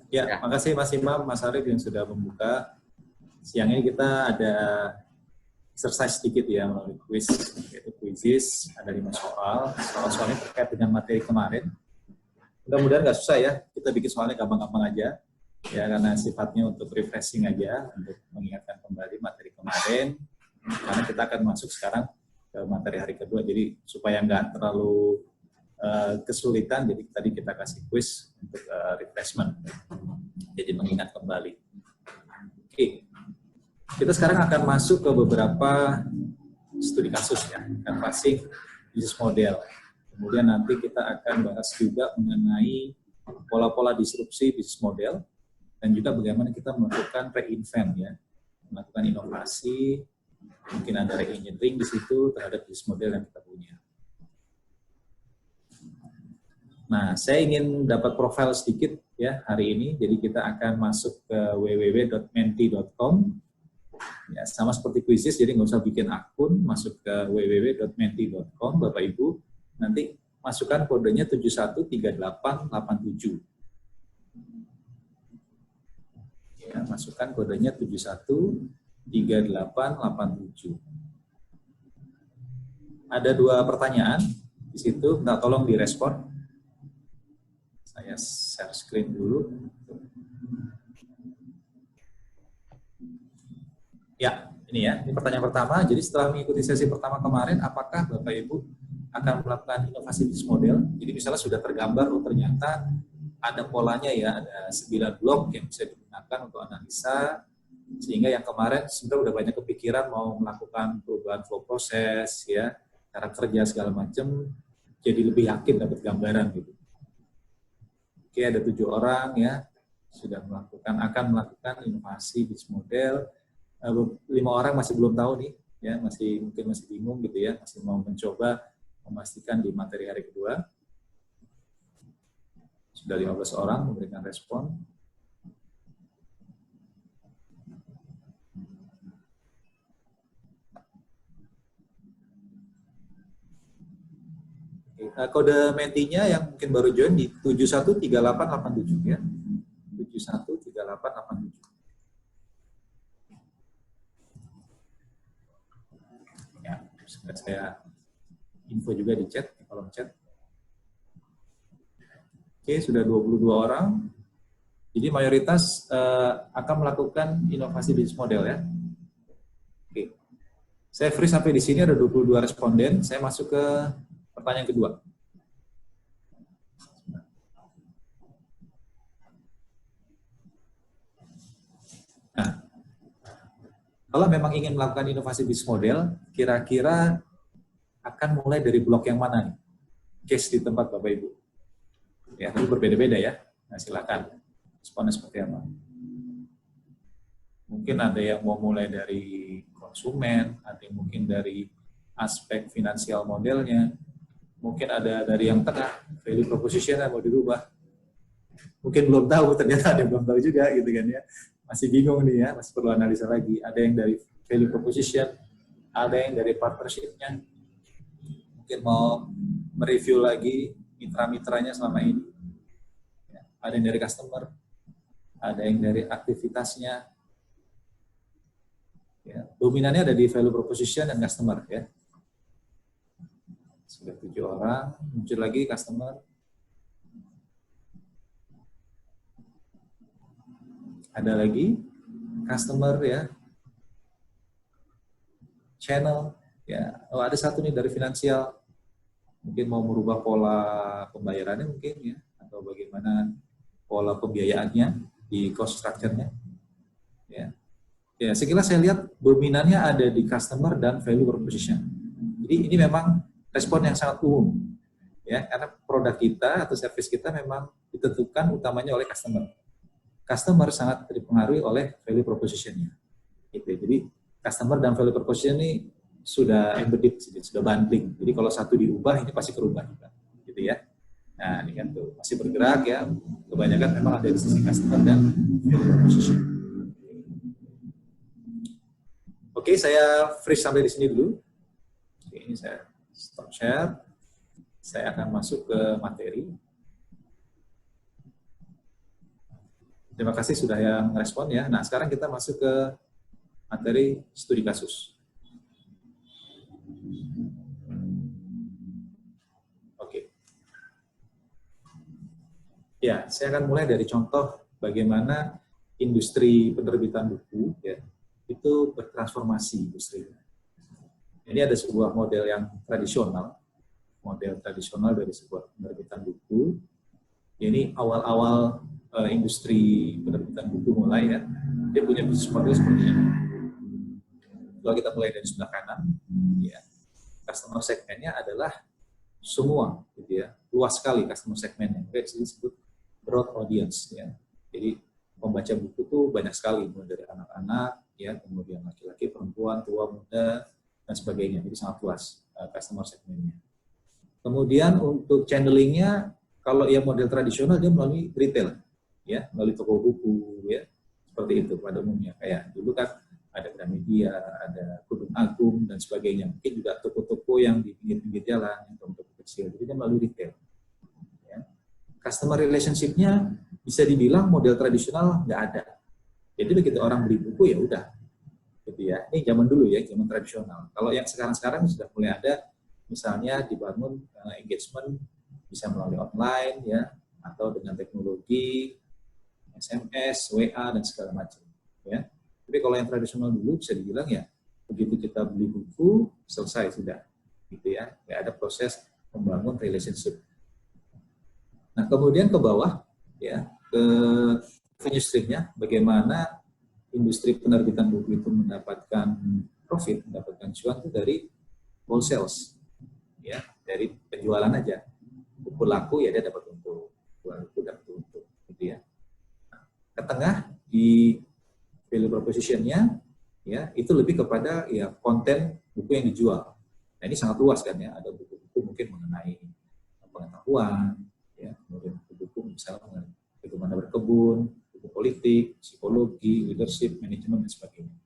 Ya, Ya. makasih Mas Imam, Mas Arif yang sudah membuka. Siang ini kita ada exercise sedikit ya melalui quiz, yaitu quizzes, ada 5 soal. Soal-soalnya terkait dengan materi kemarin. Mudah-mudahan nggak susah ya, kita bikin soalnya gampang-gampang aja. Ya, karena sifatnya untuk refreshing aja, untuk mengingatkan kembali materi kemarin. Karena kita akan masuk sekarang ke materi hari kedua, jadi supaya nggak terlalu kesulitan, jadi tadi kita kasih quiz untuk refreshment. Jadi mengingat kembali. Oke, kita sekarang akan masuk ke beberapa studi kasus ya, canvassing business model. Kemudian nanti kita akan bahas juga mengenai pola-pola disrupsi bisnis model dan juga bagaimana kita melakukan reinvent ya, melakukan inovasi, mungkin ada re-engineering di situ terhadap bisnis model yang kita punya. Nah, saya ingin dapat profil sedikit ya hari ini, jadi kita akan masuk ke www.menti.com. Ya, sama seperti quizzes, jadi nggak usah bikin akun, masuk ke www.menti.com, Bapak Ibu, nanti masukkan kodenya 713887. Ya, masukkan kodenya 713887. Ada 2 pertanyaan di situ, minta tolong direspon. Saya share screen dulu. Ya, ini ya. Ini pertanyaan pertama. Jadi setelah mengikuti sesi pertama kemarin, apakah Bapak Ibu akan melakukan inovasi bisnis model? Jadi misalnya sudah tergambar, oh ternyata ada polanya ya, ada 9 blok yang bisa digunakan untuk analisa, sehingga yang kemarin sebenarnya udah banyak kepikiran mau melakukan perubahan flow proses, ya, cara kerja segala macam, jadi lebih yakin dapat gambaran gitu. Oke, ada 7 orang ya sudah akan melakukan inovasi bisnis model. 5 orang masih belum tahu nih, ya mungkin masih bingung gitu ya, masih mau mencoba memastikan di materi hari kedua. Sudah 15 orang memberikan respon. Kode Mentinya yang mungkin baru join di 713887 ya. 713887. Ya, sudah saya info juga di chat, di kolom chat. Oke, sudah 22 orang. Jadi mayoritas akan melakukan inovasi bisnis model ya. Oke. Saya free sampai di sini ada 22 responden. Saya masuk ke pertanyaan kedua. Nah, kalau memang ingin melakukan inovasi bisnis model, kira-kira akan mulai dari blok yang mana nih? Case di tempat Bapak Ibu. Ya, itu berbeda-beda ya. Nah, silakan. Responnya seperti apa? Mungkin ada yang mau mulai dari konsumen, ada yang mungkin dari aspek finansial modelnya, mungkin ada dari yang tengah, value proposition mau dirubah. Mungkin belum tahu, ternyata ada yang belum tahu juga gitu kan ya. Masih bingung nih ya, masih perlu analisa lagi. Ada yang dari value proposition, ada yang dari partnership-nya. Mungkin mau mereview lagi mitra-mitranya selama ini. Ada yang dari customer, ada yang dari aktivitasnya. Ya, dominannya ada di value proposition dan customer ya. Sudah 7 orang, muncul lagi customer. Ada lagi customer ya. Channel ya. Oh, ada satu nih dari finansial. Mungkin mau merubah pola pembayarannya mungkin ya, atau bagaimana pola pembiayaannya di cost structure-nya. Ya. Ya, sekilas saya lihat dominannya ada di customer dan value proposition. Jadi ini memang respon yang sangat umum. Ya, karena produk kita atau service kita memang ditentukan utamanya oleh customer. Customer sangat dipengaruhi oleh value proposition-nya. Gitu. Jadi customer dan value proposition ini sudah embedded, sudah bundling. Jadi kalau satu diubah, ini pasti berubah juga. Gitu ya. Nah, ini kan tuh masih bergerak ya. Kebanyakan memang ada di sisi customer dan value proposition. Oke, saya freeze sampai di sini dulu. Oke, ini saya stop share. Saya akan masuk ke materi. Terima kasih sudah yang respon ya. Nah, sekarang kita masuk ke materi studi kasus. Oke. Ya, saya akan mulai dari contoh bagaimana industri penerbitan buku ya, itu bertransformasi industrinya. Ini ada sebuah model yang tradisional, dari sebuah penerbitan buku. Ini awal-awal industri penerbitan buku mulai ya, dia punya bisnis model seperti ini. Kalau kita mulai dari sebelah kanan, ya, customer segmennya adalah semua, gitu ya, luas sekali customer segmennya. Itu disebut broad audience, ya. Jadi pembaca buku tuh banyak sekali, mulai dari anak-anak, ya, kemudian laki-laki, perempuan, tua, muda, dan sebagainya. Jadi sangat luas customer segmennya. Kemudian untuk channelingnya, kalau yang model tradisional dia melalui retail, ya, melalui toko buku, ya, seperti itu pada umumnya. Kayak dulu kan ada Gramedia, ada Kudung Agung dan sebagainya. Mungkin juga toko-toko yang di pinggir-pinggir jalan, toko-toko kecil. Jadi dia melalui retail. Ya. Customer relationship-nya bisa dibilang model tradisional nggak ada. Jadi begitu orang beli buku ya udah, gitu ya. Ini zaman dulu ya, zaman tradisional. Kalau yang sekarang-sekarang sudah mulai ada, misalnya dibangun engagement bisa melalui online, ya, atau dengan teknologi SMS, WA dan segala macam. Ya. Tapi kalau yang tradisional dulu bisa dibilang ya, begitu kita beli buku selesai sudah, gitu ya, nggak ada proses membangun relationship. Nah kemudian ke bawah, ya, ke revenue stream-nya, bagaimana industri penerbitan buku itu mendapatkan profit, mendapatkan cuan itu dari wholesales, ya, dari penjualan aja. Buku laku ya dia dapat untung, jual buku dapat untung, gitu ya. Nah, ke tengah di value proposition-nya, ya, itu lebih kepada ya konten buku yang dijual. Nah ini sangat luas kan ya, ada buku-buku mungkin mengenai pengetahuan, ya, kemudian buku-buku misalnya mengenai bagaimana berkebun, buku politik, psikologi, leadership, manajemen dan sebagainya.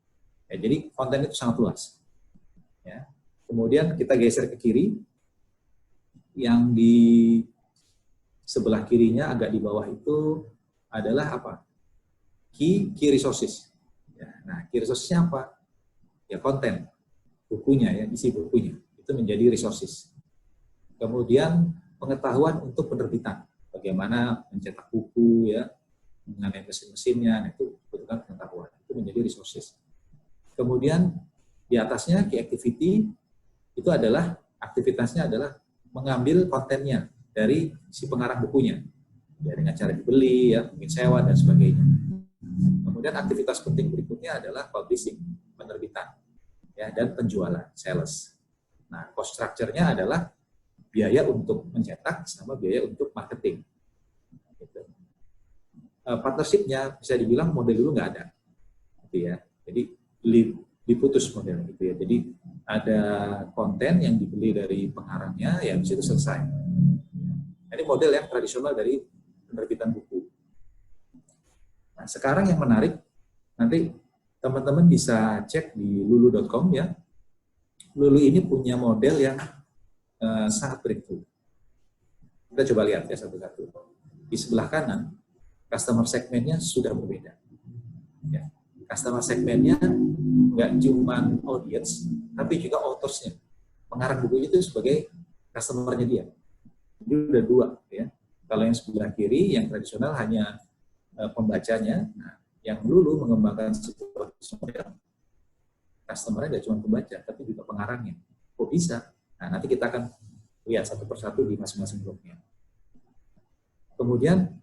Ya, jadi konten itu sangat luas. Ya. Kemudian kita geser ke kiri, yang di sebelah kirinya agak di bawah itu adalah apa? Key resources. Ya, nah, key resources-nya apa? Ya konten, bukunya, ya, isi bukunya. Itu menjadi resources. Kemudian pengetahuan untuk penerbitan. Bagaimana mencetak buku, ya, mengenai mesin-mesinnya, nah, itu butuhkan pengetahuan. Itu menjadi resources. Kemudian di atasnya key activity, itu adalah aktivitasnya adalah mengambil kontennya dari si pengarang bukunya. Ya, dengan cara dibeli, ya, mungkin sewa dan sebagainya. Kemudian aktivitas penting berikutnya adalah publishing, penerbitan, ya, dan penjualan, sales. Nah, cost structure-nya adalah biaya untuk mencetak sama biaya untuk marketing. Gitu. Partnership-nya bisa dibilang model dulu nggak ada, gitu ya. Jadi diputus model, gitu ya. Jadi ada konten yang dibeli dari pengarangnya, ya bisa itu selesai. Ini model yang tradisional dari penerbitan buku. Nah, sekarang yang menarik, nanti teman-teman bisa cek di lulu.com, ya. Lulu ini punya model yang sangat breakthrough. Kita coba lihat ya satu-satu. Di sebelah kanan, customer segmennya sudah berbeda. Ya. Customer segmennya nggak cuma audience, tapi juga authors-nya. Pengarang buku itu sebagai customer-nya dia. Jadi udah dua, ya. Kalau yang sebelah kiri, yang tradisional hanya pembacanya. Nah, yang dulu mengembangkan sebuah model, customer-nya tidak cuma pembaca, tapi juga pengarangnya. Kok bisa? Nah, nanti kita akan lihat satu persatu di masing-masing bloknya. Kemudian,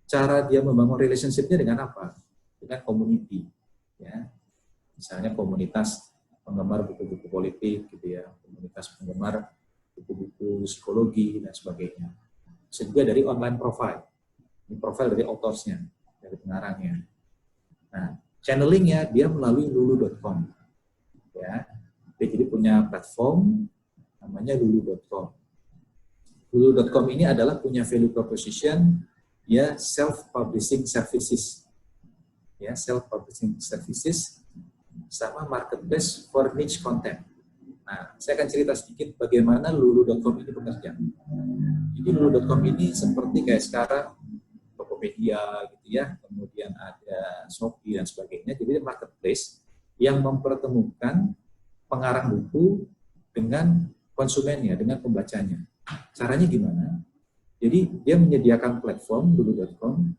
cara dia membangun relationship-nya dengan apa? Dengan community. Ya. Misalnya komunitas penggemar buku-buku politik, gitu ya, komunitas penggemar buku-buku psikologi, dan sebagainya. Bisa juga dari online profile. Ini profil dari authors-nya, dari pengarangnya. Nah, channelingnya dia melalui lulu.com. Ya, dia jadi punya platform namanya lulu.com. Lulu.com ini adalah punya value proposition, ya, self-publishing services. Ya, self-publishing services sama marketplace for niche content. Nah, saya akan cerita sedikit bagaimana lulu.com ini bekerja. Jadi lulu.com ini seperti kayak sekarang toko Tokopedia gitu ya, kemudian ada Shopee dan sebagainya. Jadi marketplace yang mempertemukan pengarang buku dengan konsumennya, dengan pembacanya. Caranya gimana? Jadi dia menyediakan platform dulu.com,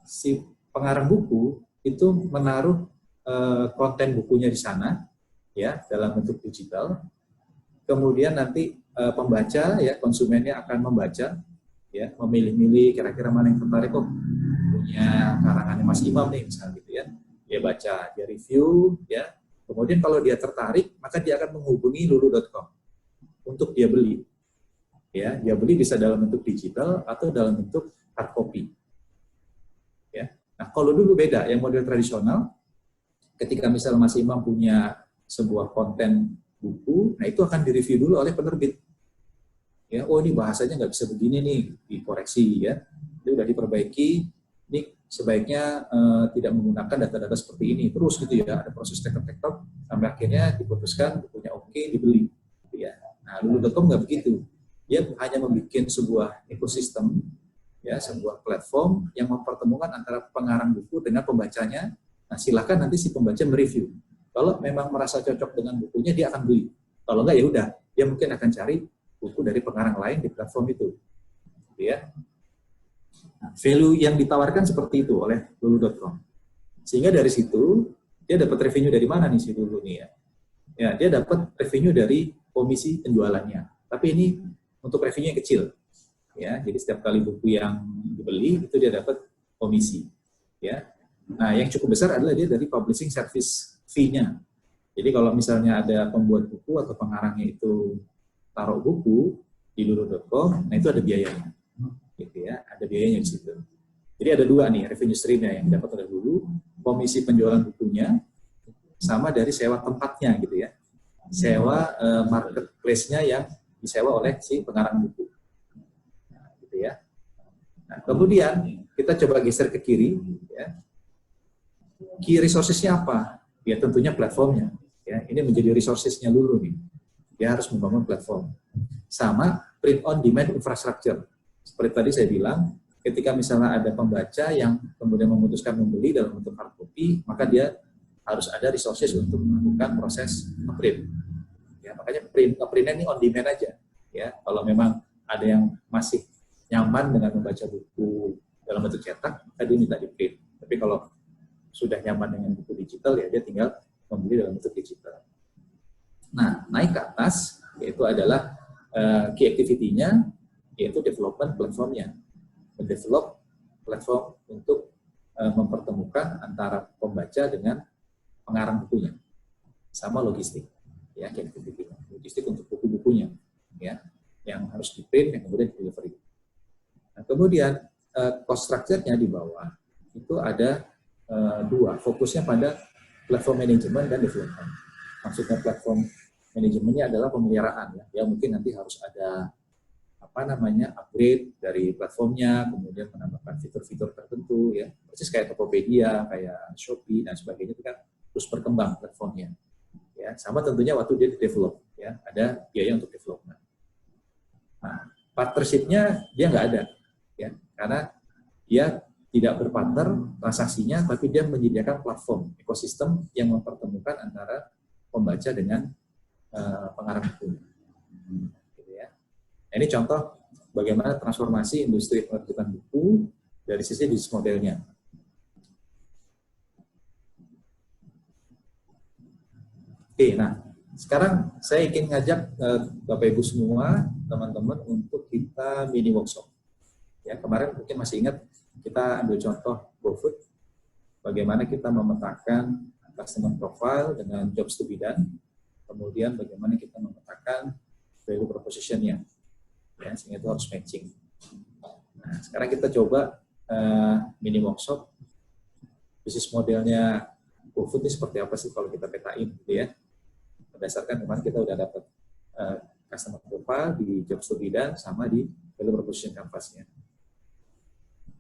si pengarang buku itu menaruh konten bukunya di sana, ya, dalam bentuk digital. Kemudian nanti pembaca, ya, konsumennya akan membaca, ya, memilih-milih kira-kira mana yang tertarik, kok punya karangannya Mas Imam nih, misalnya gitu ya. Dia baca, dia review, ya. Kemudian kalau dia tertarik, maka dia akan menghubungi lulu.com untuk dia beli. Ya, dia beli bisa dalam bentuk digital atau dalam bentuk hard copy. Ya. Nah, kalau dulu beda, yang model tradisional, ketika misal Mas Imam punya sebuah konten buku, nah itu akan direview dulu oleh penerbit. Ya, oh ini bahasanya nggak bisa begini nih, dikoreksi ya. Ini udah diperbaiki, ini sebaiknya tidak menggunakan data-data seperti ini. Terus gitu ya, ada proses tektok-tektok sampai akhirnya diputuskan bukunya oke, dibeli. Gitu ya. Nah, lulu.com nggak begitu. Dia hanya membuat sebuah ekosistem, ya, sebuah platform yang mempertemukan antara pengarang buku dengan pembacanya. Nah, silakan nanti si pembaca mereview. Kalau memang merasa cocok dengan bukunya, dia akan beli. Kalau enggak, ya udah, dia mungkin akan cari buku dari pengarang lain di platform itu. Ya. Nah, value yang ditawarkan seperti itu oleh lulu.com. Sehingga dari situ, dia dapat revenue dari mana nih si Lulu nih ya? Ya, dia dapat revenue dari komisi penjualannya. Tapi ini untuk revenue yang kecil. Ya, jadi setiap kali buku yang dibeli, itu dia dapat komisi. Ya. Nah, yang cukup besar adalah dia dari publishing service fee-nya. Jadi kalau misalnya ada pembuat buku atau pengarangnya itu taruh buku di lulu.com, nah itu ada biayanya. Gitu ya, ada biayanya di situ. Jadi ada dua nih revenue stream-nya yang dapat oleh Lulu, komisi penjualan bukunya, sama dari sewa tempatnya gitu ya. Sewa marketplace-nya yang disewa oleh si pengarang buku. Nah, gitu ya. Nah, kemudian kita coba geser ke kiri ya. Key resources-nya apa? Ya tentunya platformnya. Ya, ini menjadi resources-nya Lulu nih. Dia harus membangun platform. Sama print on demand infrastructure. Seperti tadi saya bilang, ketika misalnya ada pembaca yang kemudian memutuskan membeli dalam bentuk hard copy, maka dia harus ada resources untuk melakukan proses nge-print. Ya, makanya print-nya ini on demand aja. Ya, kalau memang ada yang masih nyaman dengan membaca buku dalam bentuk cetak, maka dia minta di-print. Tapi kalau sudah nyaman dengan buku digital, ya dia tinggal membeli dalam bentuk digital. Nah, naik ke atas, yaitu adalah key activity-nya, yaitu development platformnya. Mendevelop platform untuk mempertemukan antara pembaca dengan pengarang bukunya. Sama logistik. Ya, key activity. Logistik untuk buku-bukunya. Ya, yang harus di-print, yang kemudian di-delivery. Nah, kemudian, cost structure-nya di bawah, itu ada dua. Fokusnya pada platform manajemen dan development. Maksudnya platform manajemennya adalah pemeliharaan. Ya, mungkin nanti harus ada upgrade dari platformnya, kemudian menambahkan fitur-fitur tertentu, ya, persis kayak Tokopedia, kayak Shopee dan sebagainya, itu kan terus berkembang platformnya. Ya, sama tentunya waktu dia develop, ya, ada biaya untuk development. Nah, partnership-nya dia nggak ada, ya, karena dia tidak berpartner transaksinya, tapi dia menyediakan platform ekosistem yang mempertemukan antara pembaca dengan pengarang buku. Ini contoh bagaimana transformasi industri penerbitan buku dari sisi bisnis modelnya. Oke, nah sekarang saya ingin ngajak Bapak Ibu semua, teman-teman, untuk kita mini workshop. Ya, kemarin mungkin masih ingat kita ambil contoh GoFood, bagaimana kita memetakan customer profile dengan jobs to be done, kemudian bagaimana kita memetakan value proposition-nya. Ya, sehingga itu harus matching. Nah, sekarang kita coba mini workshop bisnis modelnya GoFood ini seperti apa sih kalau kita petain, gitu ya. Berdasarkan kemarin kita udah dapat customer profile di job to be done sama di value proposition canvas-nya.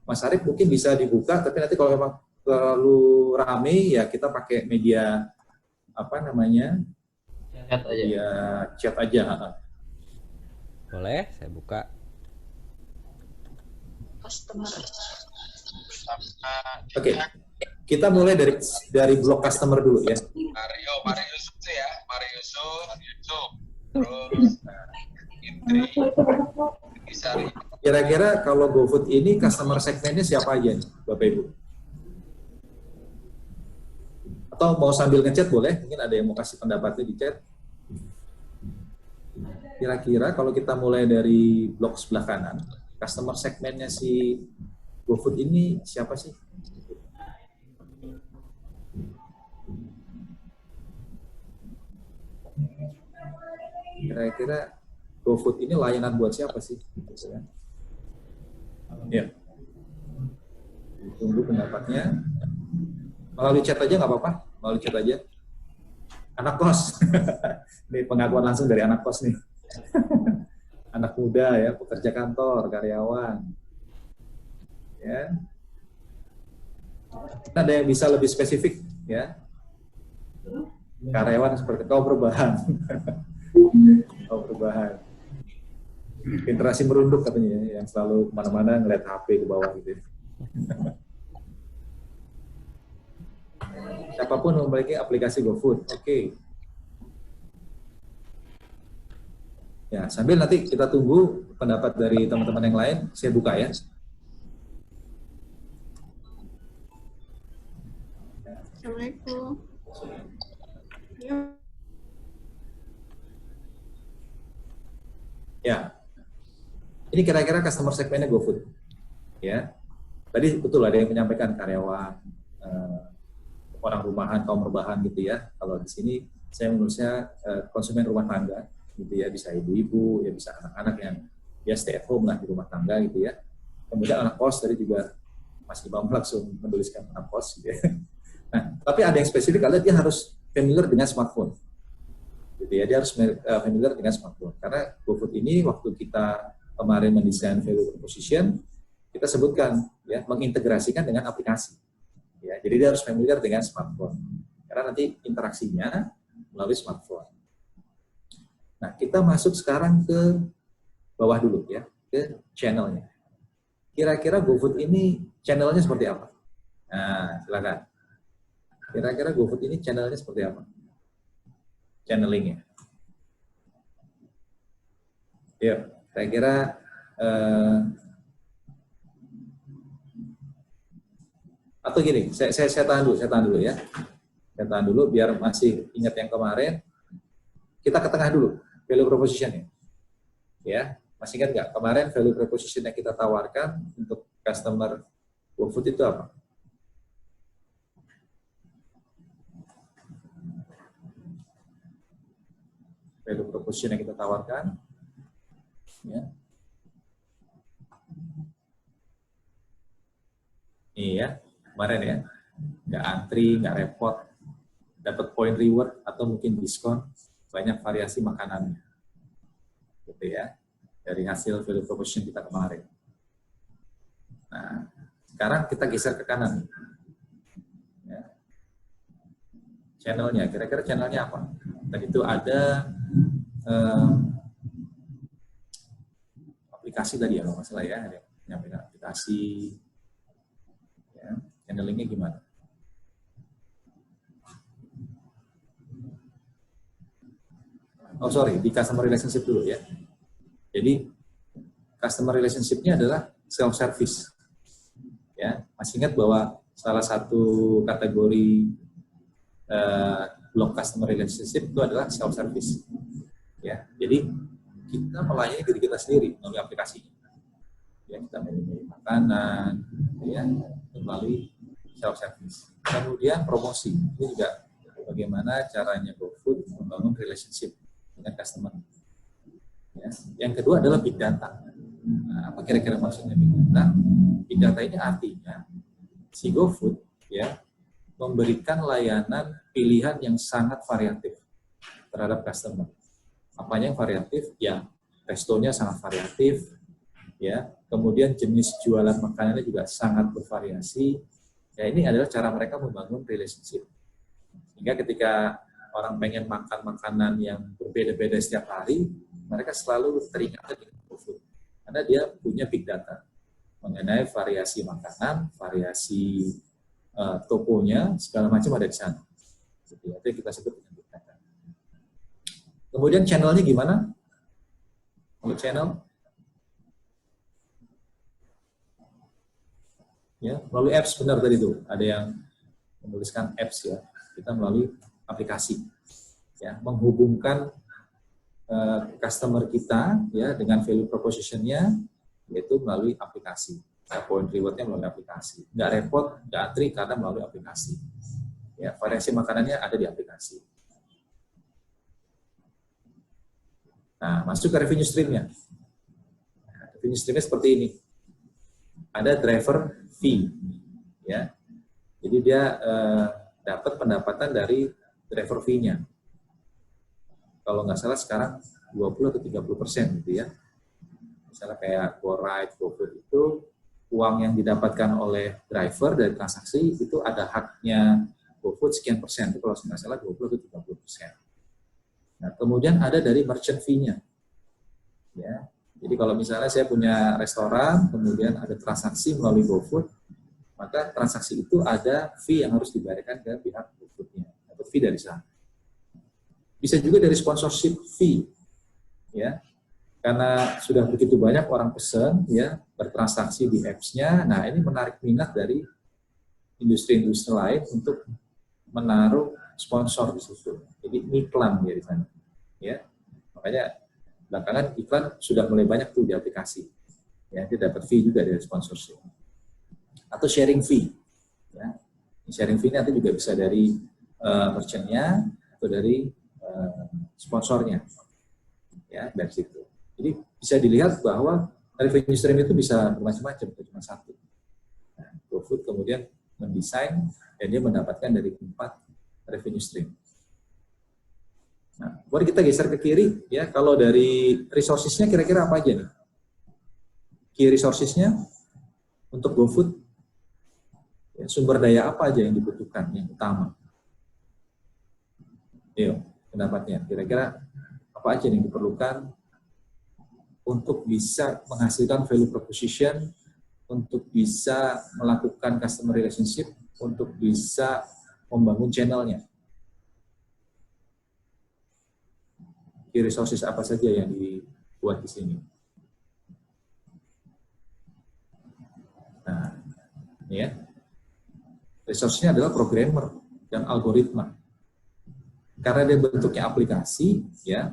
Mas Arief mungkin bisa dibuka, tapi nanti kalau memang terlalu rame ya kita pakai media Chat aja. Media chat aja. Boleh, saya buka. Customer. Oke, kita mulai dari blok customer dulu ya. Mario Yusuf ya, Mario Yusuf, terus Indri, Isari. Kira-kira kalau GoFood ini customer segmennya siapa aja nih, Bapak Ibu? Atau mau sambil ngechat boleh, mungkin ada yang mau kasih pendapatnya di chat. Kira-kira kalau kita mulai dari blok sebelah kanan, customer segmennya si GoFood ini siapa sih? Kira-kira GoFood ini layanan buat siapa sih? Ya. Tunggu pendapatnya. Melalui chat aja nggak apa-apa, melalui chat aja. Anak kos. Ini pengakuan langsung dari anak kos nih. Anak muda ya, pekerja kantor, karyawan. Ya. Ada yang bisa lebih spesifik ya. Karyawan seperti kau berbahan. Kau berbahan. Generasi merunduk katanya, yang selalu kemana-mana ngeliat HP ke bawah gitu. Siapapun memiliki aplikasi GoFood, oke. Ya, sambil nanti kita tunggu pendapat dari teman-teman yang lain, saya buka ya. Assalamualaikum. Ya, ini kira-kira customer segmennya GoFood. Ya, tadi betul ada yang menyampaikan karyawan, orang rumahan, kaum rebahan gitu ya. Kalau di sini saya menurutnya konsumen rumah tangga, gitu ya, bisa ibu-ibu, ya bisa anak-anak yang ya stay at home lah di rumah tangga gitu ya. Kemudian anak kos tadi juga Mas Imam langsung menuliskan anak kos gitu ya. Nah, tapi ada yang spesifik, adalah dia harus familiar dengan smartphone. Gitu ya, dia harus familiar dengan smartphone. Karena GoFood ini waktu kita kemarin mendesain value proposition, kita sebutkan ya mengintegrasikan dengan aplikasi. Ya, jadi dia harus familiar dengan smartphone. Karena nanti interaksinya melalui smartphone. Nah, kita masuk sekarang ke bawah dulu ya, ke channelnya. Kira-kira GoFood ini channelnya seperti apa? Nah, silakan. Kira-kira GoFood ini channelnya seperti apa? Channelingnya. Ya, saya kira atau gini, saya tahan dulu ya. Saya tahan dulu biar masih ingat yang kemarin. Kita ke tengah dulu, value proposition-nya. Ya, masih ingat nggak? Kemarin value proposition yang kita tawarkan untuk customer GoFood itu apa? Value proposition yang kita tawarkan, ya. Iya, kemarin ya, nggak antri, nggak repot, dapat point reward atau mungkin diskon, banyak variasi makanannya, gitu ya, dari hasil value proposition kita kemarin. Nah, sekarang kita geser ke kanan. Ya. Channelnya, kira-kira channelnya apa? Tadi itu ada aplikasi tadi ya, kalau nggak salah ya, ada yang menyampaikan aplikasi. Ya, channelingnya gimana? Oh sorry, di customer relationship dulu ya. Jadi customer relationship-nya adalah self-service. Ya, masih ingat bahwa salah satu kategori blok customer relationship itu adalah self-service. Ya, jadi kita melayani diri kita sendiri melalui aplikasi. Ya, kita memilih makanan, ya, melalui self-service. Kemudian promosi, ini juga bagaimana caranya GoFood membangun relationship dengan customer. Ya. Yang kedua adalah big data. Nah, apa kira-kira maksudnya big data? Big data ini artinya si GoFood ya memberikan layanan pilihan yang sangat variatif terhadap customer. Apanya yang variatif? Ya, restonya sangat variatif, ya. Kemudian jenis jualan makanannya juga sangat bervariasi. Ya, ini adalah cara mereka membangun relationship. Sehingga ketika orang pengen makan makanan yang berbeda-beda setiap hari, mereka selalu teringat dengan GoFood. Karena dia punya big data. mengenai variasi makanan, variasi tokonya, segala macam ada di sana. Itu yang kita sebut dengan big data. Kemudian channelnya gimana? Untuk channel, ya melalui apps, benar tadi itu. Ada yang menuliskan apps ya. Kita melalui aplikasi, ya menghubungkan customer kita ya dengan value proposition-nya, yaitu melalui aplikasi. Ya, point reward-nya melalui aplikasi. Nggak repot, nggak antri karena melalui aplikasi. Ya, variasi makanannya ada di aplikasi. Nah, masuk ke revenue stream-nya. Nah, revenue stream-nya seperti ini. Ada driver fee, ya. Jadi dia dapat pendapatan dari driver fee-nya. Kalau nggak salah sekarang 20 atau 30% gitu ya. Misalnya kayak GoRide, GoFood itu uang yang didapatkan oleh driver dari transaksi itu ada haknya GoFood sekian persen. Itu kalau nggak salah 20 atau 30%. Nah, kemudian ada dari merchant fee-nya. Ya. Jadi kalau misalnya saya punya restoran, kemudian ada transaksi melalui GoFood, maka transaksi itu ada fee yang harus dibayarkan ke pihak GoFood-nya. Dapat fee dari sana. Bisa juga dari sponsorship fee. Ya. Karena sudah begitu banyak orang pesan ya bertransaksi di apps-nya, nah ini menarik minat dari industri-industri lain untuk menaruh sponsor di situ. Jadi iklan ya di sana. Ya. Makanya belakangan iklan sudah mulai banyak tuh di aplikasi. Ya, dia dapat fee juga dari sponsorship. Atau sharing fee. Ya. Sharing fee nanti juga bisa dari merchant-nya atau dari sponsornya. Ya, dari situ. Jadi bisa dilihat bahwa revenue stream itu bisa bermacam-macam, bukan cuma satu. Nah, GoFood kemudian mendesain dan dia mendapatkan dari 4 revenue stream. Nah, mari kita geser ke kiri, ya. Kalau dari resources-nya kira-kira apa aja nih? Key resources-nya untuk GoFood, ya, sumber daya apa aja yang dibutuhkan, yang utama? Yuk, pendapatnya. Kira-kira apa aja yang diperlukan untuk bisa menghasilkan value proposition, untuk bisa melakukan customer relationship, untuk bisa membangun channelnya. Key resources apa saja yang dibuat di sini? Nah, ini ya. Resource-nya adalah programmer dan algoritma. Karena dia bentuknya aplikasi, ya,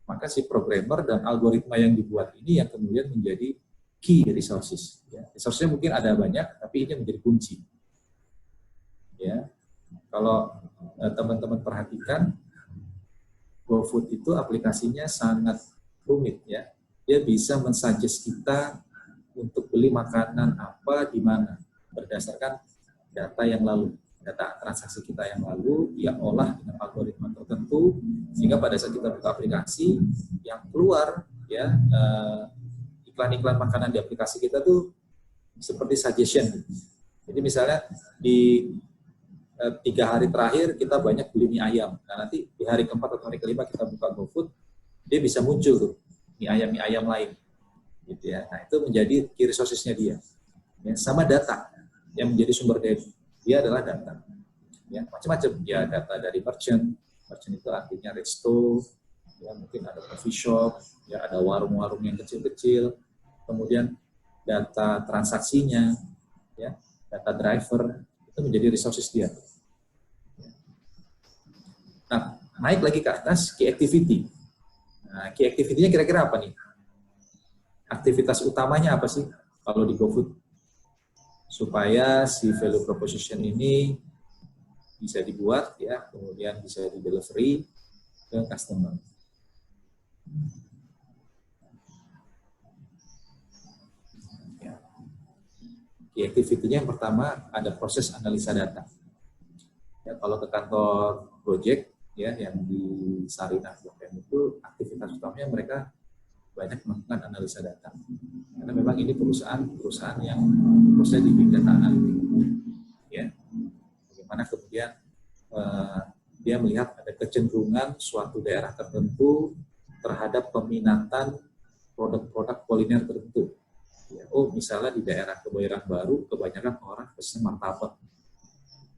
maka si programmer dan algoritma yang dibuat ini yang kemudian menjadi key resources. Ya. Resource-nya mungkin ada banyak, tapi ini menjadi kunci. Ya. Kalau teman-teman perhatikan, GoFood itu aplikasinya sangat rumit. Ya. Dia bisa mensuggest kita untuk beli makanan apa, di mana, berdasarkan data yang lalu. Data transaksi kita yang lalu, dia olah dengan algoritma tertentu, sehingga pada saat kita buka aplikasi, yang keluar ya iklan-iklan makanan di aplikasi kita tuh seperti suggestion. Jadi misalnya di 3 hari terakhir kita banyak beli mie ayam. Nah nanti di hari keempat atau hari kelima kita buka GoFood, dia bisa muncul tuh mie ayam lain. Gitu ya. Nah itu menjadi key resources-nya dia. Ya, sama data yang menjadi sumber daya dia adalah data, ya macam-macam, ya data dari merchant itu artinya resto, ya mungkin ada coffee shop, ya ada warung-warung yang kecil-kecil, kemudian data transaksinya, ya data driver itu menjadi resources dia. Nah naik lagi ke atas key activity. Nah key activity-nya kira-kira apa nih? Aktivitas utamanya apa sih kalau di GoFood? Supaya si value proposition ini bisa dibuat, ya, kemudian bisa di delivery ke customer. Ya. Activity-nya yang pertama ada proses analisa data. Ya, kalau ke kantor Gojek, ya, yang di Sarinah itu aktivitas utamanya mereka banyak melakukan analisa data. Karena memang ini perusahaan yang berusaha di big data analytics. Ya. Bagaimana kemudian dia melihat ada kecenderungan suatu daerah tertentu terhadap peminatan produk-produk kuliner tertentu. Ya, oh misalnya di daerah Kebayoran Baru kebanyakan orang pesen martabak,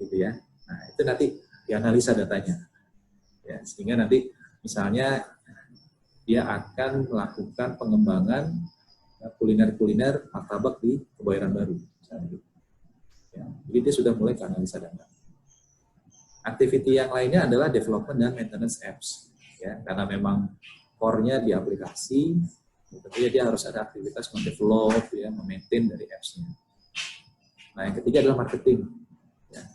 gitu ya. Nah itu nanti dianalisa datanya, ya, sehingga nanti misalnya dia akan melakukan pengembangan kuliner-kuliner martabak di Kebayoran Baru. Ya, jadi dia sudah mulai ke analisa data. Activity yang lainnya adalah development dan maintenance apps. Ya, karena memang core-nya di aplikasi, tentunya dia harus ada aktivitas mendevelop, ya, memaintain dari apps-nya. Nah, yang ketiga adalah marketing. Ya.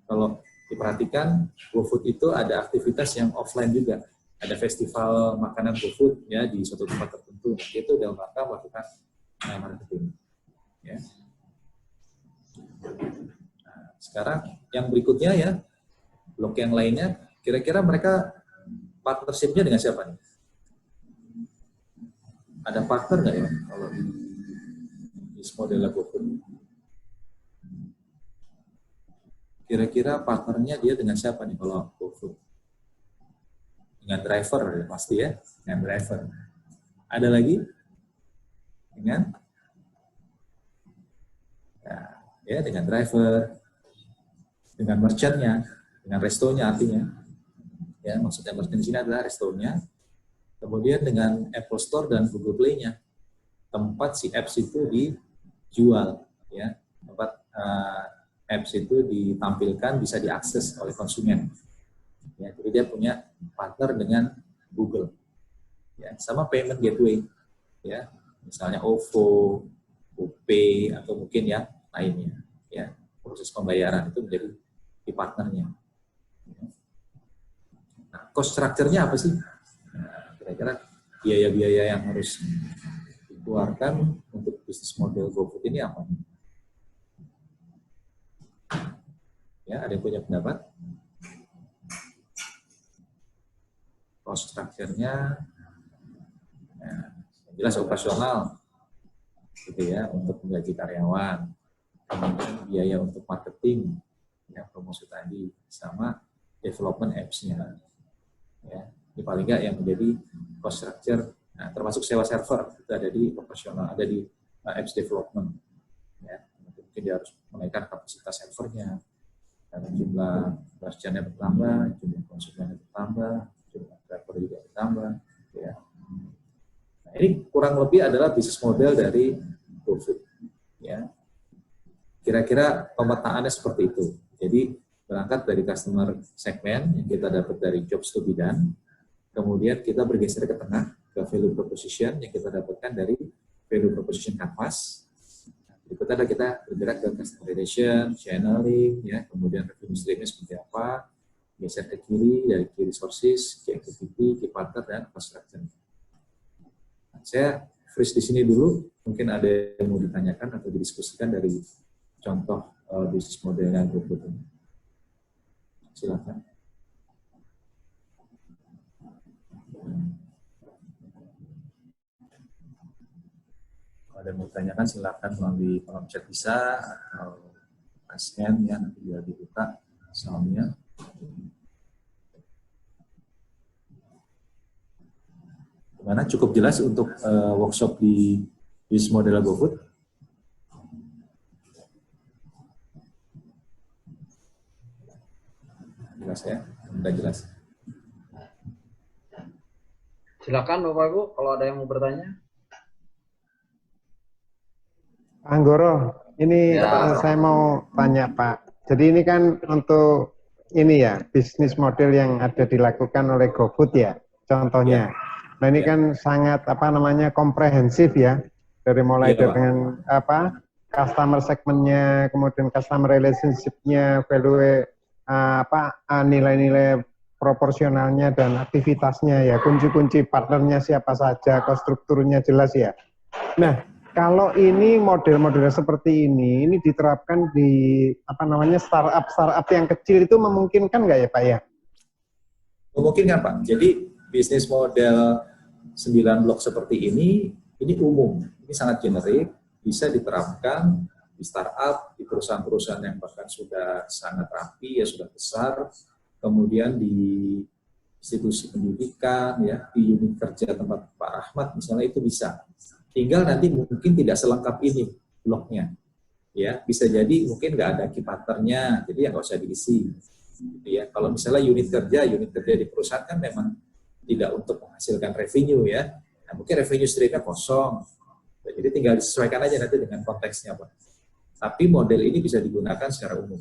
Kalau diperhatikan, GoFood itu ada aktivitas yang offline juga. Ada festival makanan GoFood ya di suatu tempat tertentu. Nah, itu dalam rangka melakukan marketing. Ya. Nah, sekarang yang berikutnya ya, blok yang lainnya, kira-kira mereka partnership-nya dengan siapa nih? Ada partner nggak ya kalau di model GoFood? Kira-kira partnernya dia dengan siapa nih kalau GoFood? Dengan driver ya, pasti ya, dengan driver. Ada lagi? Dengan driver, dengan merchant-nya, dengan restonya artinya. Ya, maksudnya merchant di sini adalah restonya. Kemudian dengan Apple Store dan Google Play-nya, tempat si apps itu dijual, ya, tempat apps itu ditampilkan bisa diakses oleh konsumen. Ya, jadi dia punya partner dengan Google, ya, sama payment gateway, ya, misalnya OVO, GoPay atau mungkin yang lainnya, ya, proses pembayaran itu menjadi di partnernya. Nah, cost structure-nya apa sih? Nah, kira-kira biaya-biaya yang harus dikeluarkan untuk bisnis model GoFood ini apa? Ya, ada yang punya pendapat? Cost structure-nya, ya, jelas operasional, gitu ya, untuk menggaji karyawan, kemudian biaya untuk marketing, ya, promosi tadi, sama development apps-nya. Ya, ini paling nggak yang menjadi cost structure, nah, termasuk sewa server itu ada di operasional, ada di apps development. Ya, mungkin dia harus menaikkan kapasitas servernya, karena jumlah merchant-nya bertambah, jumlah konsumennya bertambah, jumlah driver juga bertambah. Ya. Nah, ini kurang lebih adalah bisnis model dari GoFood. Ya. Kira-kira pemetaannya seperti itu. Jadi berangkat dari customer segmen yang kita dapat dari jobs to be done, kemudian kita bergeser ke tengah ke value proposition yang kita dapatkan dari value proposition canvas. Berikutnya kita bergerak ke customer relation, channeling, ya, kemudian revenue stream-nya seperti apa, geser ke kiri dari key resources, key activity, key partner, dan cost structure. Nah, saya freeze di sini dulu, mungkin ada yang mau ditanyakan atau didiskusikan dari contoh bisnis model yang GoFood ini. Silakan. Kalau ada yang mau ditanyakan silakan melalui kolom chat bisa atau scan ya, nanti biar dibuka soalnya. Gimana, cukup jelas untuk workshop di bisnis model GoFood? Jelas ya, sudah jelas. Silakan Bapak Ibu kalau ada yang mau bertanya. Anggoro, ini Ya. saya mau tanya Pak. Jadi ini kan untuk ini ya bisnis model yang ada dilakukan oleh GoFood ya, contohnya. Nah ini kan sangat apa namanya komprehensif ya, dari mulai dengan apa customer segmennya, kemudian customer relationship-nya, value nilai-nilai proporsionalnya dan aktivitasnya ya, kunci-kunci partnernya siapa saja, cost strukturnya jelas ya. Nah, kalau ini model-model seperti ini diterapkan di apa namanya startup yang kecil itu memungkinkan nggak ya Pak ya? Memungkinkan Pak. Jadi bisnis model 9 blok seperti ini umum, ini sangat generik, bisa diterapkan di startup, di perusahaan-perusahaan yang bahkan sudah sangat rapi, ya sudah besar, kemudian di institusi pendidikan, ya, di unit kerja tempat Pak Rahmat misalnya itu bisa. Tinggal nanti mungkin tidak selengkap ini bloknya. Ya, bisa jadi mungkin nggak ada key pattern-nya, jadi ya nggak usah diisi. Gitu ya. Kalau misalnya unit kerja di perusahaan kan memang tidak untuk menghasilkan revenue ya. Nah, mungkin revenue stream-nya kosong. Jadi tinggal disesuaikan aja nanti dengan konteksnya, Pak. Tapi model ini bisa digunakan secara umum.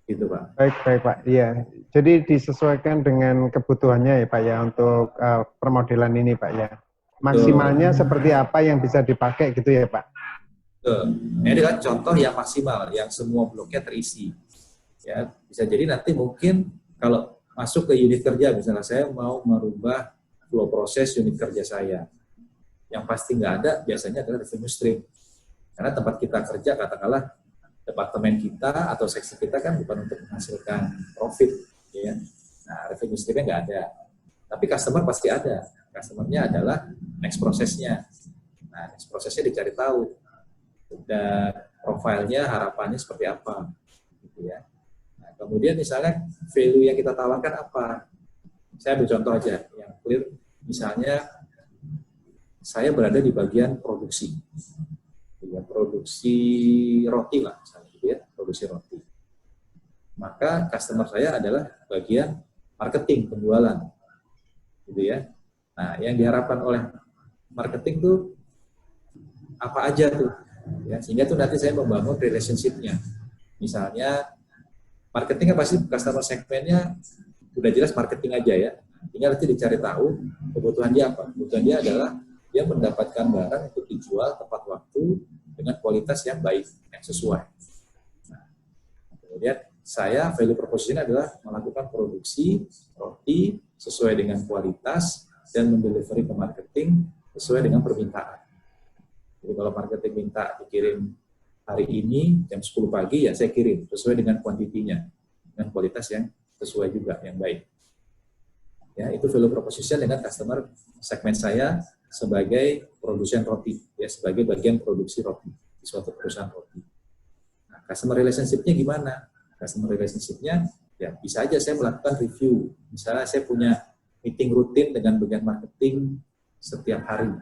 Gitu, Pak. Baik Pak. Iya. Jadi disesuaikan dengan kebutuhannya ya Pak ya untuk permodelan ini Pak ya. Maksimalnya seperti apa yang bisa dipakai gitu ya Pak. Ini adalah contoh yang maksimal, yang semua bloknya terisi. Ya, bisa jadi nanti mungkin kalau masuk ke unit kerja, misalnya saya mau merubah flow proses unit kerja saya. Yang pasti nggak ada, biasanya adalah revenue stream. Karena tempat kita kerja, katakanlah departemen kita atau seksi kita kan bukan untuk menghasilkan profit. Ya. Nah, revenue stream-nya nggak ada. Tapi customer pasti ada. Customer-nya adalah next prosesnya. Nah, next prosesnya dicari tahu. Dan profilnya, harapannya seperti apa. Gitu ya. Nah, kemudian misalnya value yang kita tawarkan apa? Saya ambil contoh aja yang clear. Misalnya saya berada di bagian produksi. Ya, produksi roti lah, misalnya gitu ya, produksi roti. Maka customer saya adalah bagian marketing, penjualan. Gitu ya. Nah, yang diharapkan oleh marketing tuh apa aja tuh? Ya, sehingga tuh nanti saya membangun relationship-nya. Misalnya marketingnya pasti customer segmennya udah jelas marketing aja ya. Tinggal nanti dicari tahu kebutuhan dia apa. Kebutuhan dia adalah dia mendapatkan barang untuk dijual tepat waktu dengan kualitas yang baik, yang sesuai. Nah, kemudian saya value proposition adalah melakukan produksi roti sesuai dengan kualitas dan mendelivery ke marketing sesuai dengan permintaan. Jadi kalau marketing minta dikirim hari ini jam 10 pagi, ya saya kirim sesuai dengan kuantitinya, dengan kualitas yang sesuai juga, yang baik. Ya, itu value proposition dengan customer segmen saya sebagai produsen roti, ya sebagai bagian produksi roti di suatu perusahaan roti. Nah, customer relationship-nya gimana? Customer relationship-nya ya bisa aja saya melakukan review. Misalnya saya punya meeting rutin dengan bagian marketing setiap hari,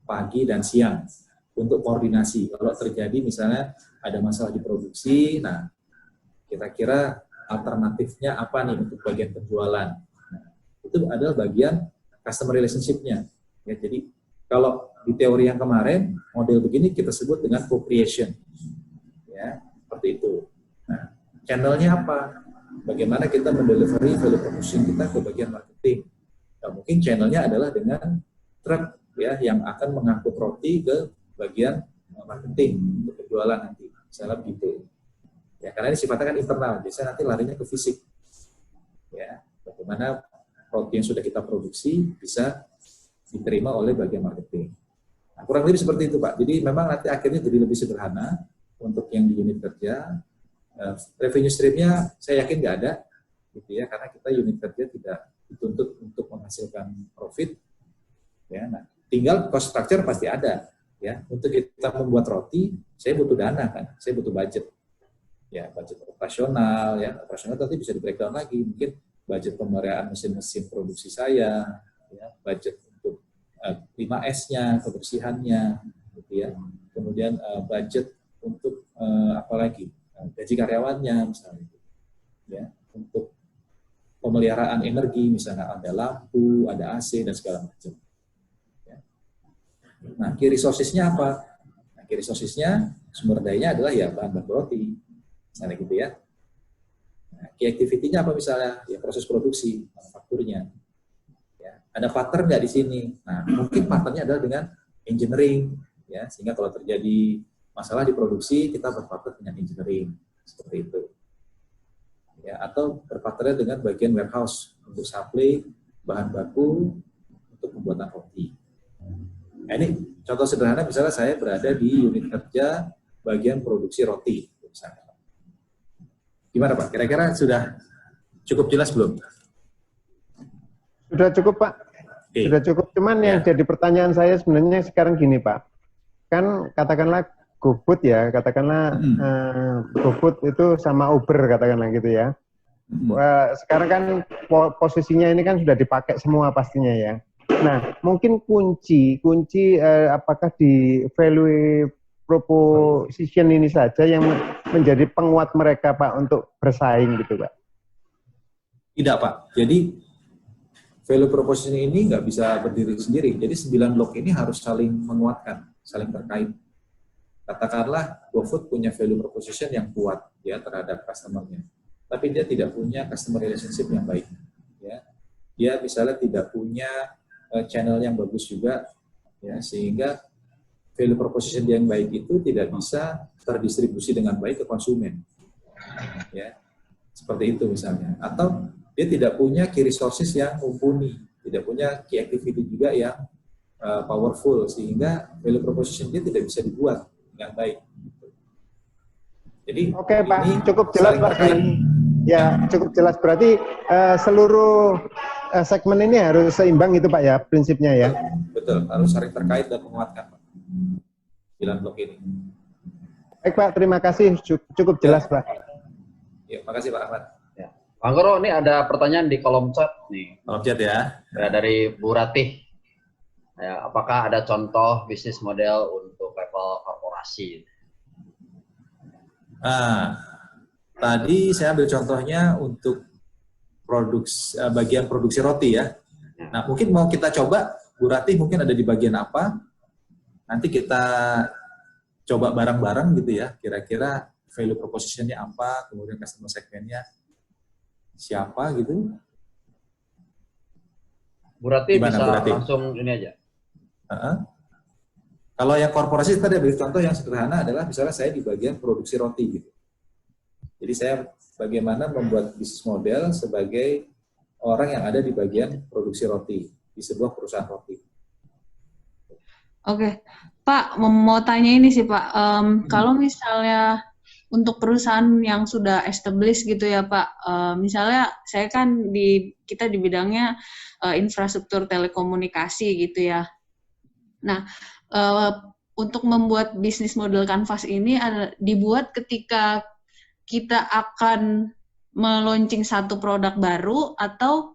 pagi dan siang, untuk koordinasi. Kalau terjadi misalnya ada masalah di produksi, nah kira-kira alternatifnya apa nih untuk bagian penjualan? Nah, itu adalah bagian customer relationship-nya. Ya, jadi kalau di teori yang kemarin, model begini kita sebut dengan co-creation. Ya, seperti itu. Nah, channel-nya apa? Bagaimana kita mendelivery value proposition kita ke bagian marketing? Nah, mungkin channel-nya adalah dengan truk ya yang akan mengangkut roti ke bagian marketing untuk penjualan nanti. Misalnya begitu. Ya, karena ini sifatnya kan internal, biasanya nanti larinya ke fisik. Ya, bagaimana roti yang sudah kita produksi bisa diterima oleh bagian marketing. Nah, kurang lebih seperti itu, Pak. Jadi memang nanti akhirnya jadi lebih sederhana untuk yang di unit kerja. Revenue stream-nya saya yakin nggak ada, gitu ya, karena kita unit kerja tidak dituntut untuk menghasilkan profit. Ya, nah, tinggal cost structure pasti ada. Ya, untuk kita membuat roti, saya butuh dana kan, saya butuh budget. Ya, budget operasional, ya, operasional nanti bisa di breakdown lagi, mungkin budget pemeliharaan mesin-mesin produksi saya, ya, budget untuk 5S-nya, kebersihannya, gitu ya. Kemudian budget untuk apa lagi? Gaji karyawannya misalnya. Ya, untuk pemeliharaan energi misalnya ada lampu, ada AC dan segala macam. Ya. Nah, key resources-nya apa? Nah, key resources-nya sumber dayanya adalah ya bahan baku roti. Misalnya gitu ya. Nah, key activity-nya apa misalnya? Ya proses produksi, manufakturnya. Ada partner nggak di sini? Nah, mungkin partnernya adalah dengan engineering, ya, sehingga kalau terjadi masalah di produksi, kita berpartner dengan engineering, seperti itu. Ya, atau berpartner dengan bagian warehouse untuk supply bahan baku untuk pembuatan roti. Nah, ini contoh sederhana, misalnya saya berada di unit kerja bagian produksi roti, misalnya. Gimana Pak? Kira-kira sudah cukup jelas belum? Sudah cukup Pak. Okay. Sudah cukup. Cuman yang jadi pertanyaan saya sebenarnya sekarang gini Pak. Kan katakanlah GoFood ya, katakanlah GoFood itu sama Uber katakanlah gitu ya. Sekarang kan posisinya ini kan sudah dipakai semua pastinya ya. Nah, mungkin kunci apakah di value proposition ini saja yang menjadi penguat mereka, Pak, untuk bersaing gitu, Pak? Tidak, Pak. Jadi value proposition ini nggak bisa berdiri sendiri. Jadi 9 blok ini harus saling menguatkan, saling terkait. Katakanlah GoFood punya value proposition yang kuat ya terhadap customer-nya, tapi dia tidak punya customer relationship yang baik. Ya. Dia misalnya tidak punya channel yang bagus juga, ya, sehingga value proposition yang baik itu tidak bisa terdistribusi dengan baik ke konsumen. Ya. Seperti itu misalnya. Atau dia tidak punya key resources yang mumpuni, tidak punya key activity juga yang powerful, sehingga value proposition dia tidak bisa dibuat dengan baik. Jadi oke, Pak, ini cukup jelas, Pak. Ya, cukup jelas. Berarti seluruh segmen ini harus seimbang itu, Pak, ya, prinsipnya ya. Betul, harus saling terkait dan menguatkan, Pak. 9 blok ini. Baik, Pak, terima kasih. Cukup jelas, Pak. Ya, makasih Pak Ahmad. Ya. Bang Goro, ini ada pertanyaan di kolom chat nih. Kolom chat ya. Dari Bu Ratih. Ya, apakah ada contoh bisnis model untuk level korporasi? Tadi saya ambil contohnya untuk bagian produksi roti ya. Nah, mungkin mau kita coba, Bu Ratih mungkin ada di bagian apa? Nanti kita coba bareng-bareng gitu ya, kira-kira value proposition-nya apa, kemudian customer segment-nya siapa gitu. Bu Ratih Gimana, bisa Bu Ratih? langsung ini aja. Kalau yang korporasi tadi ambil contoh yang sederhana adalah misalnya saya di bagian produksi roti gitu. Jadi saya bagaimana membuat bisnis model sebagai orang yang ada di bagian produksi roti di sebuah perusahaan roti. Oke, Pak, mau tanya ini sih Pak, kalau misalnya untuk perusahaan yang sudah established gitu ya Pak, misalnya saya kan kita di bidangnya infrastruktur telekomunikasi gitu ya. Nah, untuk membuat bisnis model Canvas ini dibuat ketika kita akan meluncing satu produk baru, atau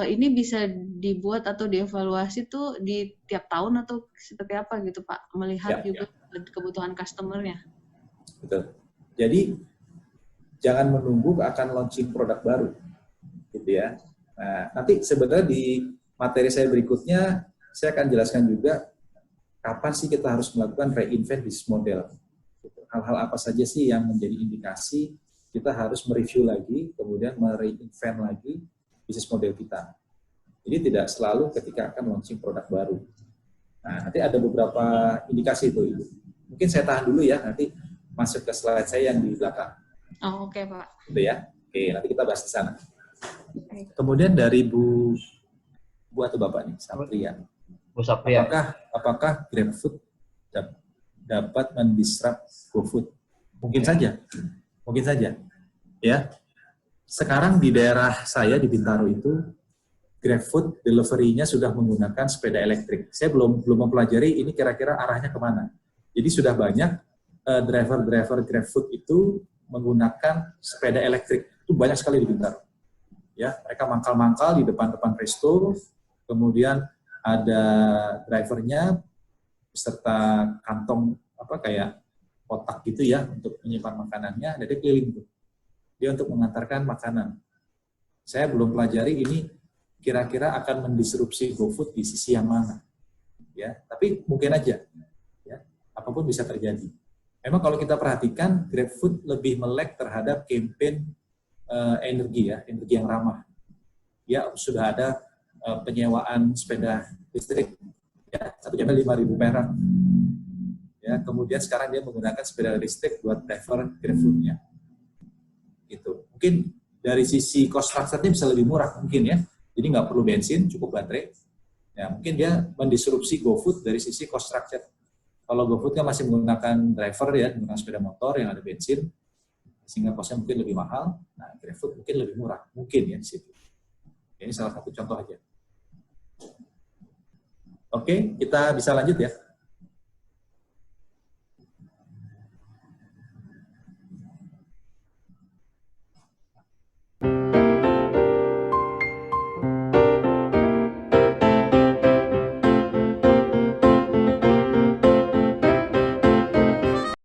ini bisa dibuat atau dievaluasi tuh di tiap tahun atau seperti apa gitu Pak, melihat juga kebutuhan customer-nya. Betul. Jadi jangan menunggu akan launching produk baru, gitu ya. Nah, nanti sebenarnya di materi saya berikutnya saya akan jelaskan juga kapan sih kita harus melakukan reinvent bisnis model. Hal-hal apa saja sih yang menjadi indikasi kita harus mereview lagi, kemudian mereinvent lagi bisnis model kita. Jadi tidak selalu ketika akan launching produk baru. Nah, nanti ada beberapa indikasi itu, Ibu. Mungkin saya tahan dulu ya, nanti masuk ke slide saya yang di belakang. Oh, oke, Pak. Gitu ya. Oke, nanti kita bahas di sana. Kemudian dari Bu atau Bapak nih, Sapria. Bu Sapria. Apakah GrabFood dapat mendisrupt GoFood? Mungkin saja. Mungkin saja. Ya. Sekarang di daerah saya di Bintaro itu GrabFood delivery-nya sudah menggunakan sepeda elektrik. Saya belum mempelajari ini kira-kira arahnya kemana. Jadi sudah banyak driver GrabFood itu menggunakan sepeda elektrik. Itu banyak sekali di Bintaro. Ya, mereka mangkal-mangkal di depan-depan resto, kemudian ada drivernya beserta kantong kayak kotak gitu ya untuk menyimpan makanannya, dan dia keliling tuh. Dia untuk mengantarkan makanan. Saya belum pelajari ini kira-kira akan mendisrupsi GoFood di sisi yang mana. Ya, tapi mungkin aja. Ya, apapun bisa terjadi. Memang kalau kita perhatikan, GrabFood lebih melek terhadap campaign energi yang ramah. Ya, sudah ada penyewaan sepeda listrik, ya, 1 jamnya 5.000 perak. Ya, kemudian sekarang dia menggunakan sepeda listrik buat driver GrabFood-nya. Gitu. Mungkin dari sisi cost structure-nya bisa lebih murah mungkin ya. Jadi nggak perlu bensin, cukup baterai. Ya, mungkin dia mendisrupsi GoFood dari sisi cost structure. Kalau GoFood kan masih menggunakan driver ya, menggunakan sepeda motor yang ada bensin, sehingga cost-nya mungkin lebih mahal. Nah, GrabFood mungkin lebih murah, mungkin ya di situ. Ini salah satu contoh aja. Oke, kita bisa lanjut ya.